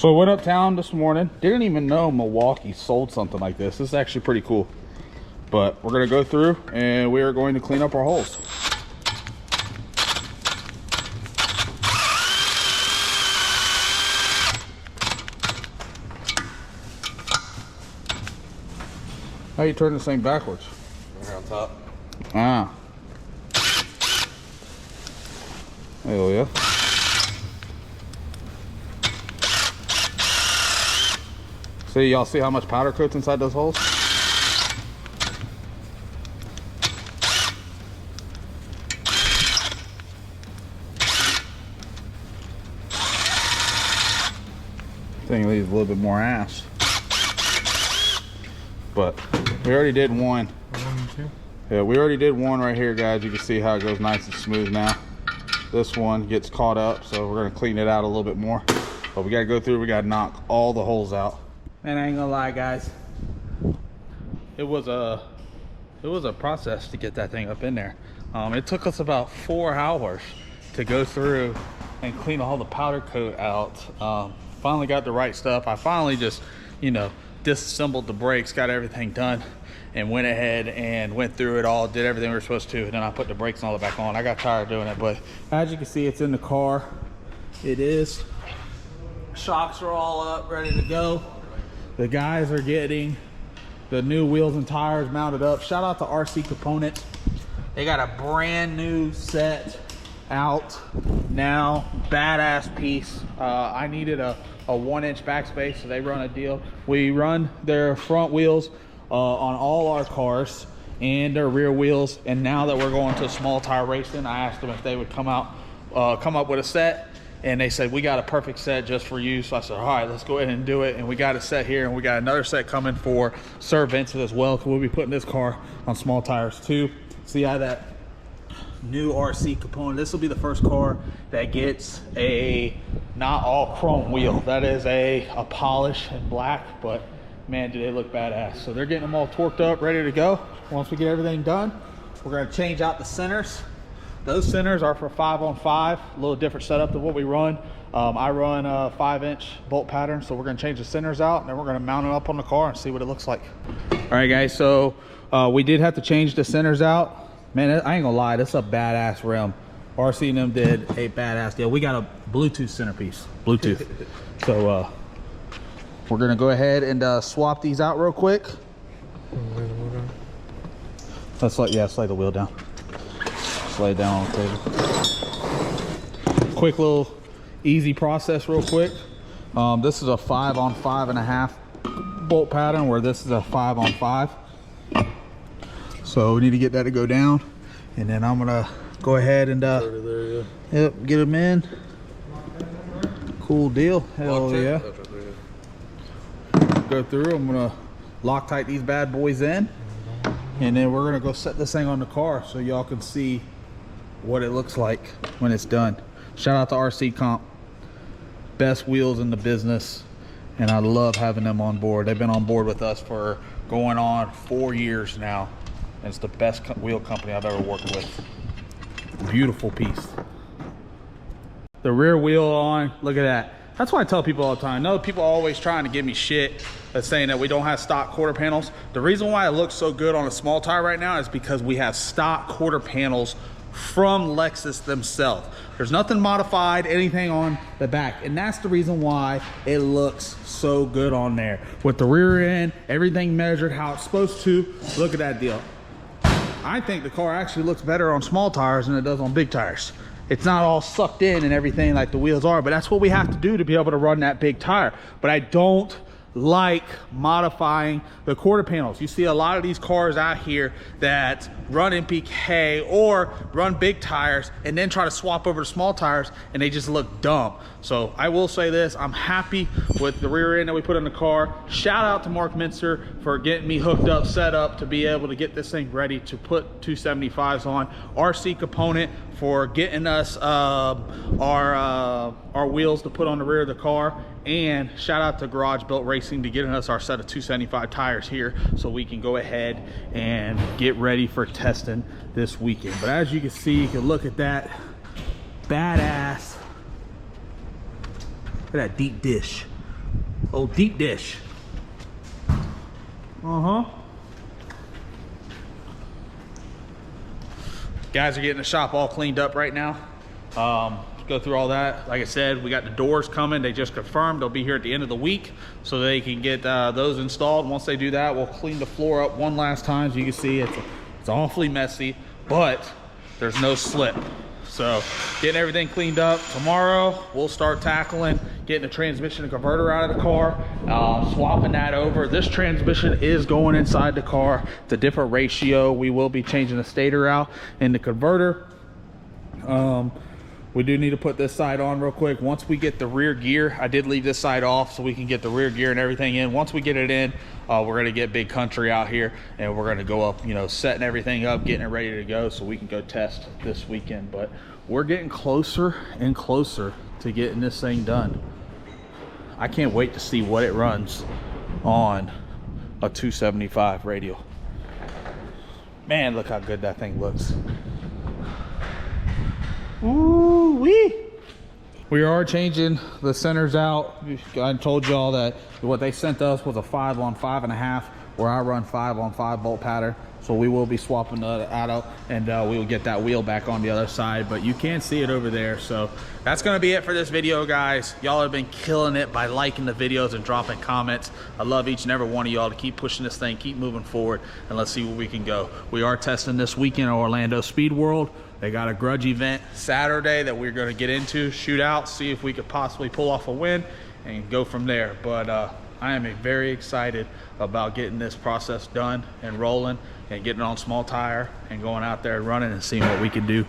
So I went uptown this morning. Didn't even know Milwaukee sold something like this. This is actually pretty cool. But we're gonna go through and we are going to clean up our holes. How you turn this thing backwards? Right on top. Ah. Hell yeah. See, y'all see how much powder coats inside those holes? Thing leaves a little bit more ass. But we already did one. Yeah, we already did one right here, guys. You can see how it goes nice and smooth now. This one gets caught up, so we're gonna clean it out a little bit more. But we gotta go through, we gotta knock all the holes out. Man, I ain't gonna lie, guys. It was a process to get that thing up in there. It took us about 4 hours to go through and clean all the powder coat out. Finally got the right stuff. I finally just, you know, disassembled the brakes, got everything done, and went ahead and went through it all, did everything we were supposed to, and then I put the brakes and all that back on. I got tired of doing it, but as you can see, it's in the car. It is. Shocks are all up, ready to go. The guys are getting the new wheels and tires mounted up. Shout out to RC Components. They got a brand new set out now. Badass piece. I needed a 1-inch backspace, so they run a deal. We run their front wheels on all our cars and their rear wheels. And now that we're going to small tire racing, I asked them if they would come up with a set. And they said, we got a perfect set just for you. So I said, all right, let's go ahead and do it. And we got a set here, and we got another set coming for Sir Vincent as well, because we'll be putting this car on small tires too. So yeah, that new RC component. This will be the first car that gets a not all chrome wheel. That is a polish and black, but man, do they look badass. So they're getting them all torqued up, ready to go. Once we get everything done, we're gonna change out the centers. Those centers are for 5-on-5, a little different setup than what we run. I run a 5-inch bolt pattern, so we're gonna change the centers out, and then we're gonna mount them up on the car and see what it looks like. All right, guys, so we did have to change the centers out. Man, I ain't gonna lie, this is a badass rim. RC and them did a badass deal. We got a Bluetooth centerpiece, Bluetooth. So we're gonna go ahead and swap these out real quick. Let's slide the wheel down. Lay it down on the table. Quick little easy process real quick. This is a 5-on-5.5 bolt pattern, where this is a 5-on-5. So we need to get that to go down, and then I'm gonna go ahead and yep, get them in. Cool deal. Hell yeah. Go through. I'm gonna Loctite these bad boys in, and then we're gonna go set this thing on the car so y'all can see what it looks like when it's done. Shout out to RC Comp, best wheels in the business, and I love having them on board. They've been on board with us for going on 4 years now, and it's the best wheel company I've ever worked with. Beautiful piece. The rear wheel on, look at that. That's why I tell people all the time. I know people are always trying to give me shit that's saying that we don't have stock quarter panels. The reason why it looks so good on a small tire right now is because we have stock quarter panels from Lexus themselves. There's nothing modified, anything on the back, and that's the reason why it looks so good on there. With the rear end, everything measured how it's supposed to. Look at that deal. I think the car actually looks better on small tires than it does on big tires. It's not all sucked in and everything like the wheels are, but that's what we have to do to be able to run that big tire. But I don't like modifying the quarter panels. You see a lot of these cars out here that run NPK or run big tires and then try to swap over to small tires, and they just look dumb. So I will say this, I'm happy with the rear end that we put in the car. Shout out to Mark Minster for getting me hooked up, set up to be able to get this thing ready to put 275s on. RC Component for getting us our wheels to put on the rear of the car. And shout out to Garage Built Racing to getting us our set of 275 tires here so we can go ahead and get ready for testing this weekend. But as you can see, you can look at that badass, look at that deep dish. Old deep dish. Guys are getting the shop all cleaned up right now. Go through all that. Like I said, we got the doors coming. They just confirmed they'll be here at the end of the week, so they can get those installed. Once they do that, we'll clean the floor up one last time. So you can see it's awfully messy, but there's no slip. So getting everything cleaned up. Tomorrow we'll start tackling getting the transmission and converter out of the car, swapping that over. This transmission is going inside the car. It's a different ratio. We will be changing the stator out in the converter. We do need to put this side on real quick. Once we get the rear gear, I did leave this side off so we can get the rear gear and everything in. Once we get it in, we're gonna get big country out here, and we're gonna go up, you know, setting everything up, getting it ready to go so we can go test this weekend. But we're getting closer and closer to getting this thing done. I can't wait to see what it runs on a 275 radial. Man, look how good that thing looks. Ooh wee! We are changing the centers out. I told y'all that what they sent us was a 5 on 5.5, where I run 5 on 5 bolt pattern. So we will be swapping that out, and we will get that wheel back on the other side. But you can see it over there. So that's gonna be it for this video, guys. Y'all have been killing it by liking the videos and dropping comments. I love each and every one of y'all to keep pushing this thing, keep moving forward, and let's see where we can go. We are testing this weekend at Orlando Speed World. They got a grudge event Saturday that we're gonna get into, shoot out, see if we could possibly pull off a win and go from there. But I am very excited about getting this process done and rolling and getting on small tire and going out there and running and seeing what we can do.